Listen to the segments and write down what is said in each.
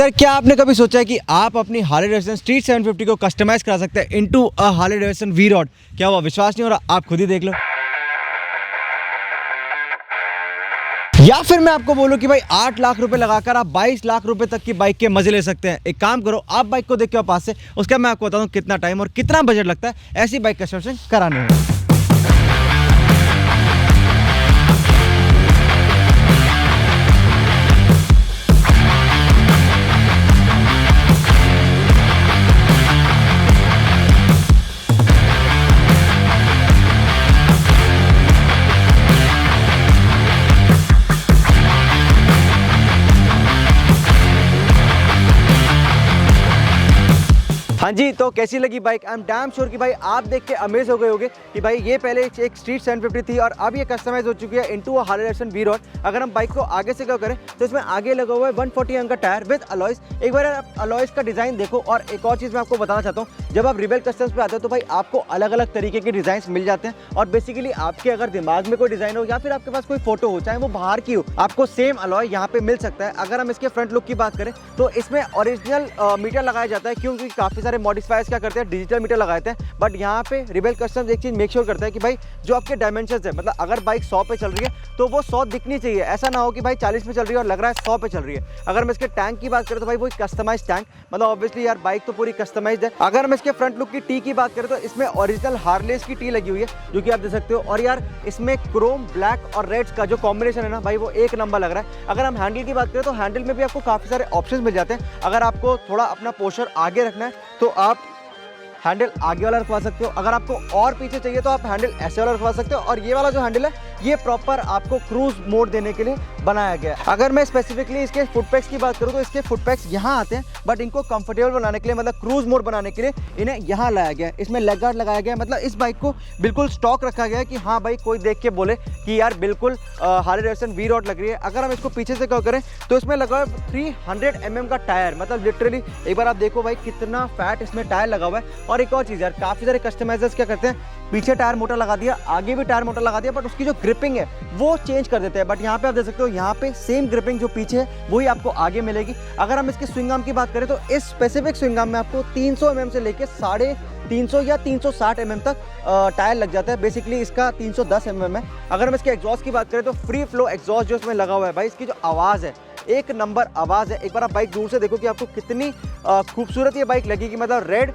Sir क्या आपने कभी सोचा है कि आप अपनी हार्ले डेविडसन स्ट्रीट 750 को कस्टमाइज करा सकते हैं into a Harley Davidson V Rod? क्या हुआ, विश्वास नहीं हो रहा? आप खुद ही देख लो। या फिर मैं आपको बोलूं कि भाई 8 लाख रुपए लगाकर आप 22 लाख रुपए तक की बाइक के मजे ले सकते हैं। एक काम करो, आप बाइक को देखो पास से, उसका मैं आपको बताऊं कितना टाइम और कितना बजट लगता है ऐसी बाइक कस्टमाइज कराने में। हाँ जी, तो कैसी लगी bike? I am damn sure कि भाई आप देख के अमेज हो गए होगे कि भाई ये पहले एक स्ट्रीट 750 थी और अब ये कस्टमाइज हो चुकी है into a Harley Davidson V Rod. अगर हम बाइक को आगे से क्या करें तो इसमें आगे लगा हुआ है 140 एम का टायर विद अलॉयज। एक बार आप अलॉयज का डिज़ाइन देखो। और एक और चीज़ मैं आपको बताना चाहता हूँ, जब आप रिबेल कस्टम्स पे आते हो तो भाई आपको अलग अलग तरीके के डिज़ाइन मिल जाते हैं और बेसिकली आपके अगर दिमाग में कोई डिज़ाइन हो या फिर आपके पास कोई फोटो हो, चाहे वो बाहर की हो, आपको सेम अलॉय यहाँ पे मिल सकता है। अगर हम इसके फ्रंट लुक की बात करें तो इसमें ओरिजिनल मीटर लगाया जाता है, क्योंकि काफ़ी सारे मॉडिफायर्स क्या करते हैं, डिजिटल मीटर लगाते हैं। बट यहाँ पे रिबेल कस्टम्स एक चीज़ मेक श्योर करता है कि भाई जो आपके डायमेंशंस है, मतलब अगर बाइक 100 पे चल रही है तो वो 100 दिखनी चाहिए। ऐसा ना हो कि भाई 40 पे चल रही है और लग रहा है 100 पे चल रही है। अगर हम इसके टैंक की बात करें तो भाई वो कस्टमाइज टैंक, मतलब ऑब्वियसली यार बाइक तो पूरी कस्टमाइज्ड है। अगर हम इसके फ्रंट लुक की टी की बात करें तो इसमें ओरिजिनल हार्लेस की टी लगी हुई है, जो कि आप देख सकते हो। और यार इसमें क्रोम, ब्लैक और रेड्स का जो कॉम्बिनेशन है ना भाई, वो एक नंबर लग रहा है। अगर हम हैंडल की बात करें तो हैंडल में भी आपको काफ़ी सारे ऑप्शंस मिल जाते हैं। अगर आपको थोड़ा अपना पोस्चर आगे रखना है तो आप हैंडल आगे वाला रखवा सकते हो। अगर आपको और पीछे चाहिए तो आप हैंडल ऐसे वाला रखवा सकते हो। और ये वाला जो हैंडल है ये प्रॉपर आपको क्रूज मोड देने के लिए बनाया गया है। अगर मैं स्पेसिफिकली इसके फुटपैक्स की बात करूँ तो इसके फुटपैक्स यहाँ आते हैं, बट इनको कंफर्टेबल बनाने के लिए, मतलब क्रूज मोड बनाने के लिए इन्हें यहाँ लाया गया है। इसमें लेग गार्ड लगाया गया है, मतलब इस बाइक को बिल्कुल स्टॉक रखा गया है कि हाँ भाई कोई देख के बोले कि यार बिल्कुल हार्ले डेविडसन वी रॉड लग रही है। अगर हम इसको पीछे से क्या करें तो इसमें लगा हुआ है 300 mm का टायर, मतलब लिटरली एक बार आप देखो भाई कितना फैट इसमें टायर लगा हुआ है। और एक और चीज़ यार, काफ़ी सारे कस्टमाइजर्स क्या करते हैं, पीछे टायर मोटा लगा दिया, आगे भी टायर मोटा लगा दिया, बट उसकी जो ग्रिपिंग है वो चेंज कर देते हैं। बट यहाँ पे आप देख सकते हो, यहाँ पे सेम ग्रिपिंग जो पीछे है वही आपको आगे मिलेगी। अगर हम इसके स्विंग आर्म की बात करें तो इस स्पेसिफिक स्विंग आर्म में आपको 300 mm से लेके 350 या 360 mm तक टायर लग जाता है। बेसिकली इसका 310 mm है। अगर हम इसके एग्जॉस्ट की बात करें तो फ्री फ्लो एग्जॉस्ट जो इसमें लगा हुआ है भाई, इसकी जो आवाज़ है एक नंबर आवाज़ है। एक बार आप बाइक दूर से देखो कि आपको कितनी खूबसूरत ये बाइक लगेगी, मतलब रेड,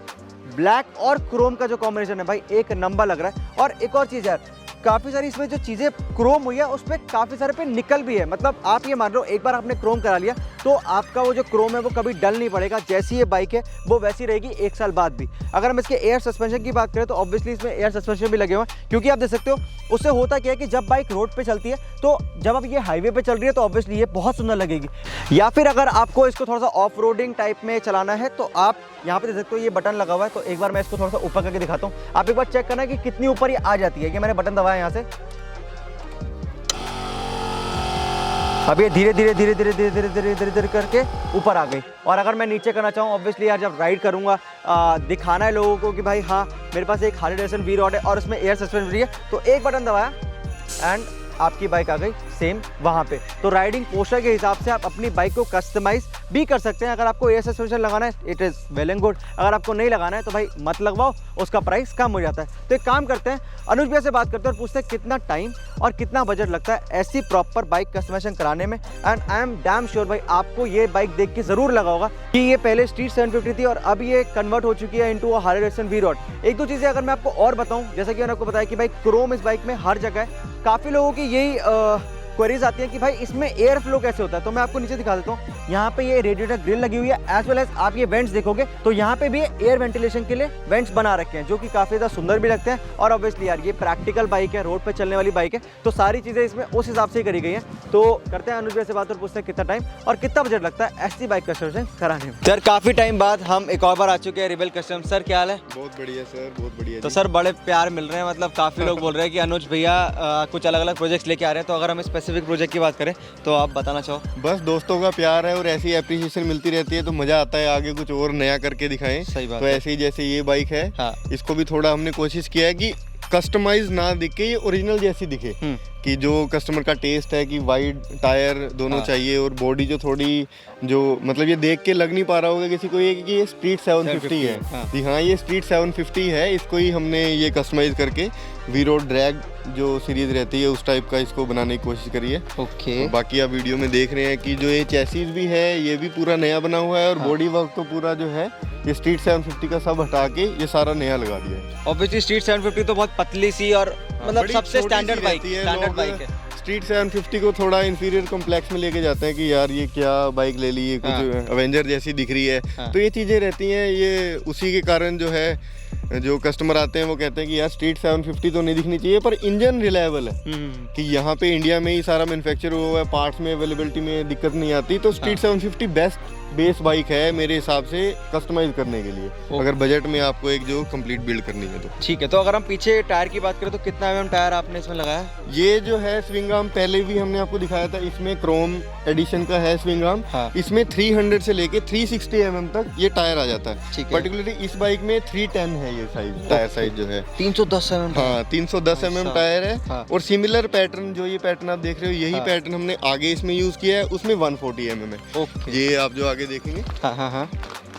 ब्लैक और क्रोम का जो कॉम्बिनेशन है भाई एक नंबर लग रहा है। और एक और चीज़ यार, काफ़ी सारी इसमें जो चीज़ें क्रोम हुई है उस पर काफ़ी सारे पे निकल भी है। मतलब आप ये मान लो एक बार आपने क्रोम करा लिया तो आपका वो जो क्रोम है वो कभी डल नहीं पड़ेगा। जैसी ये बाइक है वो वैसी रहेगी 1 साल बाद भी। अगर हम इसके एयर सस्पेंशन की बात करें तो ऑब्वियसली इसमें एयर सस्पेंशन भी लगे हुए हैं, क्योंकि आप देख सकते हो उससे होता क्या है कि जब बाइक रोड पे चलती है तो जब अब ये हाईवे पे चल रही है तो ऑब्वियसली ये बहुत सुंदर लगेगी। या फिर अगर आपको इसको थोड़ा सा ऑफ रोडिंग टाइप में चलाना है तो आप यहाँ पे देख सकते हो ये बटन लगा हुआ है। तो एक बार मैं इसको थोड़ा सा ऊपर करके दिखाता हूँ, आप एक बार चेक करना कि कितनी ऊपर ये आ जाती है। कि मैंने बटन दबाया यहाँ से, अब ये धीरे धीरे धीरे धीरे धीरे धीरे धीरे धीरे धीरे करके ऊपर आ गई। और अगर मैं नीचे करना चाहूँ, ऑब्वियसली यार जब राइड करूँगा दिखाना है लोगों को कि भाई हाँ मेरे पास एक हार्ले डेविडसन वी रॉड है और उसमें एयर सस्पेंशन भी है, तो एक बटन दबाया एंड आपकी बाइक आ गई सेम वहाँ पे। तो राइडिंग पोस्चर के हिसाब से आप अपनी बाइक को कस्टमाइज भी कर सकते हैं। अगर आपको एयर सस्पेंशन लगाना है it is well and good, अगर आपको नहीं लगाना है तो भाई मत लगवाओ, उसका प्राइस कम हो जाता है। तो एक काम करते हैं, अनुज भैया से बात करते हैं और पूछते हैं कितना टाइम और कितना बजट लगता है ऐसी प्रॉपर बाइक कस्टमाइजेशन कराने में। And I am damn sure भाई आपको ये बाइक देख के जरूर लगा होगा कि ये पहले स्ट्रीट 750 थी और अब ये कन्वर्ट हो चुकी है into Harley Davidson V Rod. एक दो चीज़ें अगर मैं आपको और बताऊँ, जैसा कि मैंने आपको बताया कि भाई क्रोम इस बाइक में हर जगह है। काफ़ी लोगों की यही क्वेरीज आती है कि भाई इसमें एयर फ्लो कैसे होता है। तो मैं आपको नीचे दिखा देता हूँ, यहाँ पे ये रेडिएटर ग्रिल लगी हुई है, एज वेल एज आप ये वेंट्स देखोगे तो यहाँ पे भी एयर वेंटिलेशन के लिए वेंट्स बना रखे हैं, जो कि काफ़ी ज़्यादा सुंदर भी लगते हैं। और ऑब्वियसली यार ये प्रैक्टिकल बाइक है, रोड पे चलने वाली बाइक है, तो सारी चीज़ें इसमें उस हिसाब से ही करी गई हैं। तो करते हैं अनुज भैया से बात और पूछते हैं कितना टाइम और कितना बजट लगता है ऐसी बाइक कस्टमाइजेशन कराने में। सर काफ़ी टाइम बाद हम एक और बार आ चुके हैं रिबेल कस्टम्स। सर क्या हाल है? बहुत बढ़िया सर, बहुत बढ़िया। तो सर बड़े प्यार मिल रहे हैं, मतलब काफ़ी लोग बोल रहे हैं कि अनुज भैया कुछ अलग अलग प्रोजेक्ट्स लेके आ रहे हैं। तो अगर हम स्पेसिफिक प्रोजेक्ट की बात करें तो आप बताना चाहो। बस दोस्तों का प्यार है और ऐसी एप्रिसिएशन मिलती रहती है तो मजा आता है आगे कुछ और नया करके दिखाएं। सही बात तो ऐसे ही जैसे ये बाइक है, हाँ। इसको भी थोड़ा हमने कोशिश किया है कि कस्टमाइज ना दिखे, ये ओरिजिनल जैसी दिखे, कि जो कस्टमर का टेस्ट है कि वाइड टायर दोनों चाहिए और बॉडी जो थोड़ी जो मतलब ये देख के लग नहीं पा रहा होगा किसी को ये कि ये स्ट्रीट 750 है। जी हाँ, ये स्ट्रीट 750 है। इसको ही हमने ये कस्टमाइज करके वीरो ड्रैग जो सीरीज रहती है उस टाइप का इसको बनाने की कोशिश करी है। ओके। बाकी आप वीडियो में देख रहे हैं कि जो ये चैसिस भी है ये भी पूरा नया बना हुआ है और बॉडी वर्क तो पूरा जो है ये स्ट्रीट 750 का सब हटा के ये सारा नया लगा दिया है। ऑब्वियसली स्ट्रीट 750 तो बहुत पतली सी और मतलब बड़ी सबसे छोटी स्टैंडर्ड सी बाइक रहती है। स्टैंडर्ड लोग बाइक है। स्ट्रीट 750 को थोड़ा इंफीरियर कॉम्प्लेक्स में लेके जाते हैं कि यार ये क्या बाइक ले ली, ये कुछ अवेंजर जैसी दिख रही है। तो ये चीज़ें रहती हैं, ये उसी के कारण जो है जो कस्टमर आते हैं वो कहते हैं कि यार स्ट्रीट 750 तो नहीं दिखनी चाहिए, पर इंजन रिलायबल है कि यहाँ पे इंडिया में ही सारा मैन्युफैक्चर हुआ है, पार्ट्स में अवेलेबिलिटी में दिक्कत नहीं आती। तो स्ट्रीट 750 बेस्ट बेस बाइक है मेरे हिसाब से कस्टमाइज करने के लिए, अगर बजट में आपको एक जो कंप्लीट बिल्ड करनी है तो। ठीक है, तो अगर हम पीछे टायर की बात करें तो कितना mm टायर आपने इसमें लगाया? ये जो है स्विंग आर्म पहले भी हमने आपको दिखाया था, इसमें क्रोम एडिशन का है स्विंग आर्म। इसमें 300 से लेके 360 mm तक ये टायर आ जाता है। पर्टिकुलरली इस बाइक में 310 है ये साइज, टायर साइज जो है 310 mm। हाँ, 310 mm टायर है। और सिमिलर पैटर्न जो ये पैटर्न आप देख रहे हो यही पैटर्न हमने आगे इसमें यूज किया है, उसमें 140 mm है। ये आप जो आगे देखेंगे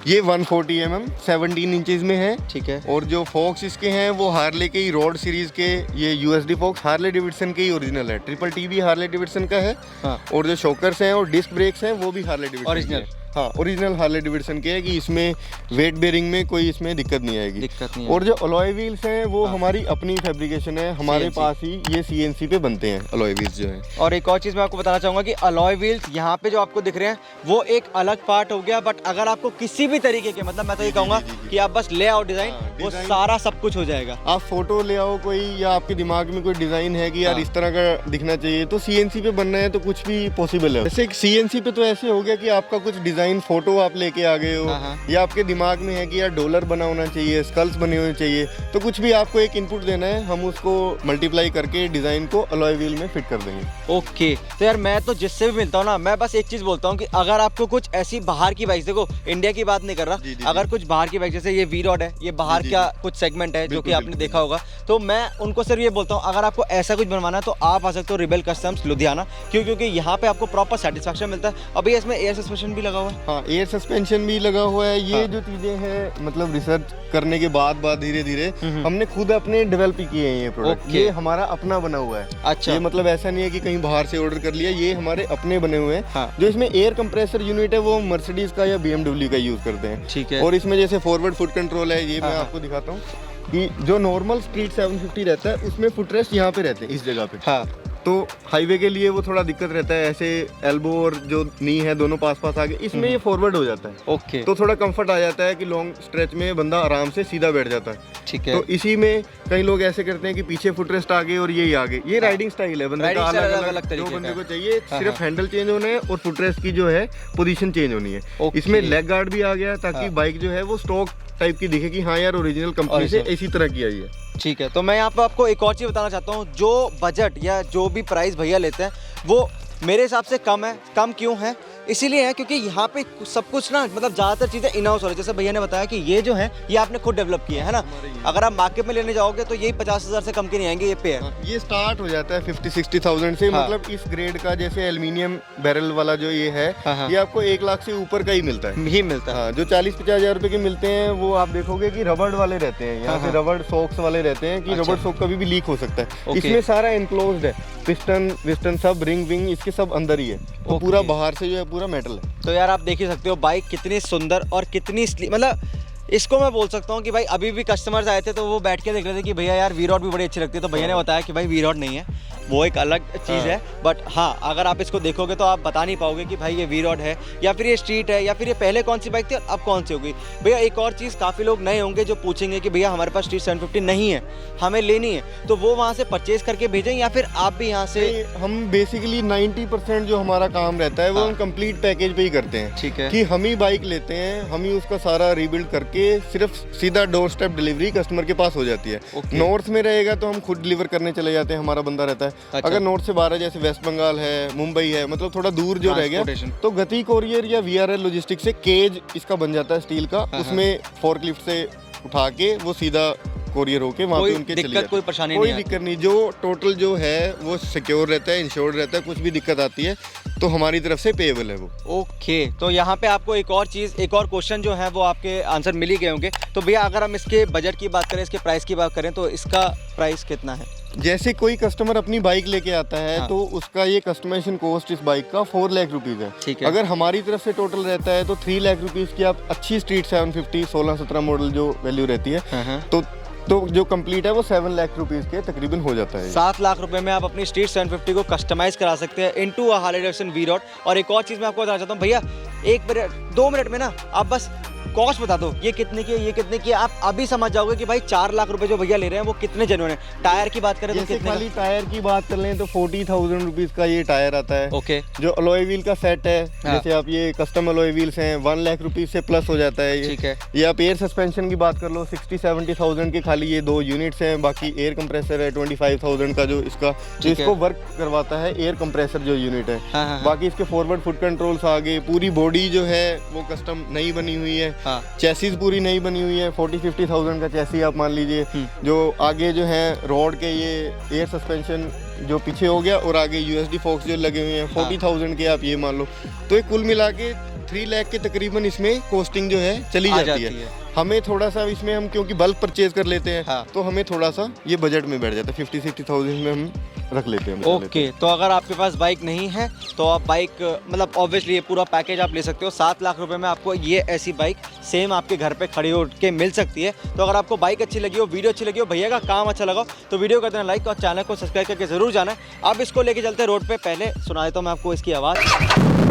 ये 140 mm 17 इंचेस में है। ठीक है। और जो फोक्स इसके हैं वो हार्ले के ही रोड सीरीज के, ये यूएसडी फोक्स हार्ले डेविडसन के ही ओरिजिनल है। ट्रिपल टी भी हार्ले डेविडसन का है। और जो शॉकर्स हैं और डिस्क ब्रेक्स हैं वो भी हार्ले डेविडसन ओरिजिनल। हाँ, ओरिजिनल हार्ले डेविडसन के है कि इसमें वेट बेयरिंग में कोई इसमें दिक्कत नहीं आएगी। दिक्कत नहीं। और जो अलॉय व्हील्स हैं वो हमारी अपनी फैब्रिकेशन है, हमारे पास ही ये सीएनसी पे बनते हैं अलॉय व्हील्स जो है। और एक और चीज़ मैं आपको बताना चाहूँगा कि अलॉय व्हील्स यहाँ पे जो आपको दिख रहे हैं वो एक अलग पार्ट हो गया, बट अगर आपको किसी भी तरीके के मतलब मैं तो ये कहूँगा कि आप बस ले आओ डिज़ाइन, वो सारा सब कुछ हो जाएगा। आप फोटो ले आओ कोई, या आपके दिमाग में कोई डिज़ाइन है कि यार इस तरह का दिखना चाहिए, तो सीएनसी पे बनना है तो कुछ भी पॉसिबल है। जैसे सीएनसी पे तो ऐसे हो गया कि आपका कुछ डिज़ाइन फोटो आप लेके आ गए हो, या आपके दिमाग में है कि यार डॉलर बना होना चाहिए, स्कल्स बने होने चाहिए, तो कुछ भी आपको एक इनपुट देना है, हम उसको मल्टीप्लाई करके डिज़ाइन को अलॉय व्हील में फिट कर देंगे। ओके। तो यार मैं तो जिससे भी मिलता हूँ ना, मैं बस एक चीज़ बोलता हूँ कि अगर आपको कुछ ऐसी बाहर की बाइक, देखो इंडिया की बात नहीं कर रहा, अगर कुछ बाहर की बाइक जैसे ये वी-रॉड है, ये बाहर का कुछ सेगमेंट है जो कि आपने देखा होगा, तो मैं उनको सिर्फ ये बोलता हूँ अगर आपको ऐसा कुछ बनवाना है तो आप आ सकते हो रिबेल कस्टम्स लुधियाना। क्यों? क्योंकि यहाँ पे आपको प्रॉपर सेटिस्फैक्शन मिलता है। अभी इसमें एयर सस्पेंशन भी लगा हुआ है। हाँ, एयर सस्पेंशन भी लगा हुआ है। ये जो चीजें हैं मतलब रिसर्च करने के बाद धीरे धीरे हमने खुद अपने डेवलप किए हैं ये प्रोडक्ट। ये हमारा अपना बना हुआ है। अच्छा। ये मतलब ऐसा नहीं है कि कहीं बाहर से ऑर्डर कर लिया, ये हमारे अपने बने हुए हैं। जो इसमें एयर कंप्रेसर यूनिट है वो मर्सिडीज का या BMW का यूज करते हैं। ठीक है। और इसमें जैसे फॉरवर्ड फुट कंट्रोल है, ये मैं आपको दिखाता हूँ कि जो नॉर्मल स्ट्रीट 750 रहता है उसमें फुटरेस्ट यहाँ पे रहते हैं इस जगह पे। तो हाईवे के लिए वो थोड़ा दिक्कत रहता है, ऐसे एल्बो और जो नी है दोनों पास पास आगे, इसमें ये फॉरवर्ड हो जाता है। ओके। तो थोड़ा कंफर्ट आ जाता है कि लॉन्ग स्ट्रेच में बंदा आराम से सीधा बैठ जाता है। ठीक है। तो इसी में कई लोग ऐसे करते हैं कि पीछे फुटरेस्ट आगे और ये आगे, ये राइडिंग स्टाइल है बंदे का अलग जो बंदे को चाहिए। सिर्फ हैंडल चेंज होना है और फुटरेस्ट की जो है पोजीशन चेंज होनी है। इसमें लेग गार्ड भी आ गया ताकि बाइक जो है वो स्टॉक टाइप की दिखे कि हाँ यार ओरिजिनल कंपनी से इसी तरह की आई है। ठीक है। तो मैं यहाँ पे आपको एक और चीज़ बताना चाहता हूँ, जो बजट या जो भी प्राइस भैया लेते हैं वो मेरे हिसाब से कम है। कम क्यों है? इसीलिए है क्योंकि यहाँ पे सब कुछ ना मतलब ज़्यादातर चीज़ें इन हाउस हो रही है। जैसे भैया ने बताया कि ये जो है ये आपने खुद डेवलप किए है ना। अगर आप मार्केट में लेने जाओगे तो यही 50,000 से कम के नहीं आएंगे। ये पे है, ये स्टार्ट हो जाता है 50-60,000 से। मतलब इस ग्रेड का जैसे एल्यूमिनियम बैरल वाला जो ये है ये आपको 1 लाख से ऊपर का ही मिलता है। जो 40-50 हज़ार रुपए के मिलते हैं वो आप देखोगे कि रबड़ वाले रहते हैं, यहाँ से रबड़ सॉक्स वाले रहते हैं कि रबड़ सॉक कभी भी लीक हो सकता है। इसमें सारा एनक्लोज्ड है, पिस्टन सब रिंग विंग इसके सब अंदर ही है। तो पूरा बाहर से जो है पूरा मेटल है। तो यार आप देख ही सकते हो बाइक कितनी सुंदर और कितनी मतलब इसको मैं बोल सकता हूँ कि भाई अभी भी कस्टमर्स आए थे तो वो बैठ के देख रहे थे कि भैया यार वी-रॉड भी बड़ी अच्छी लगती है। तो भैया ने बताया कि भाई वी-रॉड नहीं है, वो एक अलग चीज़ है। बट हाँ, अगर आप इसको देखोगे तो आप बता नहीं पाओगे कि भाई ये वी-रॉड है या फिर ये स्ट्रीट है या फिर ये पहले कौन सी बाइक थी और अब कौन सी हो गई। भैया एक और चीज़, काफ़ी लोग नए होंगे जो पूछेंगे कि भैया हमारे पास स्ट्रीट 750 नहीं है, हमें लेनी है, तो वो वहाँ से परचेज करके भेजें या फिर आप भी यहाँ से? हम बेसिकली 90% जो हमारा काम रहता है वो हम कंप्लीट पैकेज पे ही करते हैं। ठीक है। कि हम ही बाइक लेते हैं, हम ही उसका सारा रीबिल्ड करके सिर्फ सीधा डोर स्टेप डिलीवरी कस्टमर के पास हो जाती है। नॉर्थ में रहेगा तो हम खुद डिलीवर करने चले जाते हैं, हमारा बंदा रहता है। अच्छा। अगर नॉर्थ से बाहर है जैसे वेस्ट बंगाल है, मुंबई है, मतलब थोड़ा दूर जो रह गया, तो गति कोरियर या VRL लॉजिस्टिक से केज इसका बन जाता है स्टील का, उसमें फोर्कलिफ्ट से उठा के वो सीधा कोरियर होके वहाँ पे उनके चली दिक्कत, जाती कोई है। परेशानी कोई नहीं दिक्कत नहीं, जो टोटल जो है वो सिक्योर रहता है, इंश्योर्ड रहता है, कुछ भी दिक्कत आती है तो हमारी तरफ से पेएबल है वो। ओके, तो यहाँ पे आपको एक और चीज़, एक और क्वेश्चन जो है वो आपके आंसर मिल ही गए होंगे। तो भैया अगर हम इसके बजट की बात करें, इसके प्राइस की बात करें, तो इसका प्राइस कितना है? जैसे कोई कस्टमर अपनी बाइक लेके आता है हाँ। तो उसका ये कस्टमाइजेशन कॉस्ट इस बाइक का 4 लाख रुपीज़ है। ठीक है। अगर हमारी तरफ से टोटल रहता है तो 3 लाख रुपीज़ की आप अच्छी स्ट्रीट 750 16-17 मॉडल जो वैल्यू रहती है, हाँ। तो जो कंप्लीट है वो 7 लाख रुपीज़ के तकरीबन हो जाता है। 7 लाख रुपए में आप अपनी स्ट्रीट 750 को कस्टमाइज करा सकते हैं into a Harley Davidson V Rod. और एक और चीज़ मैं आपको बताना चाहता हूँ भैया, 1 मिनट 2 मिनट में ना आप बस कॉस्ट बता दो, ये कितने की है, ये कितने की है, आप अभी समझ जाओगे कि भाई 4 लाख रुपए जो भैया ले रहे हैं वो कितने जेन्युइन है। टायर की बात करें तो जैसे कितने खाली टायर की बात कर लें तो 40,000 रुपीज़ का ये टायर आता है। ओके। जो अलॉय व्हील का सेट है, हाँ। जैसे आप ये कस्टम अलॉय व्हील्स हैं 1 लाख रुपीज़ से प्लस हो जाता है ये। ठीक है। ये आप एयर सस्पेंशन की बात कर लो 60-70,000 के खाली ये 2 यूनिट्स हैं, बाकी एयर कंप्रेसर है 25,000 का जो इसका जो ठीक है। इसको वर्क करवाता है एयर कंप्रेसर जो यूनिट है। हाँ। बाकी इसके फॉरवर्ड फुट कंट्रोल्स आ गए, पूरी बॉडी जो है वो कस्टम नई बनी हुई है। हाँ। चेसिस पूरी नई बनी हुई है, 40-50,000 का चेसी आप मान लीजिए। जो आगे जो है रोड के ये एयर सस्पेंशन जो पीछे हो गया और आगे यूएसडी फॉक्स जो लगे हुए हैं 40,000 के आप ये मान लो। तो ये कुल मिला के 3 लाख के तकरीबन इसमें कॉस्टिंग जो है चली जाती है। हमें थोड़ा सा इसमें हम क्योंकि बल्क परचेज कर लेते हैं, हाँ। तो हमें थोड़ा सा ये बजट में बैठ जाता है, 50-60,000 में हम रख लेते हैं। ओके, तो अगर आपके पास बाइक नहीं है तो आप बाइक मतलब ऑब्वियसली ये पूरा पैकेज आप ले सकते हो। 7 लाख रुपए में आपको ये ऐसी बाइक सेम आपके घर पे खड़ी होकर मिल सकती है। तो अगर आपको बाइक अच्छी लगी हो, वीडियो अच्छी लगी हो, भैया का काम अच्छा लगा तो वीडियो कर देना लाइक और चैनल को सब्सक्राइब करके जरूर जाना है। अब इसको लेके चलते हैं रोड पे। पहले सुना देता हूँ मैं आपको इसकी आवाज़।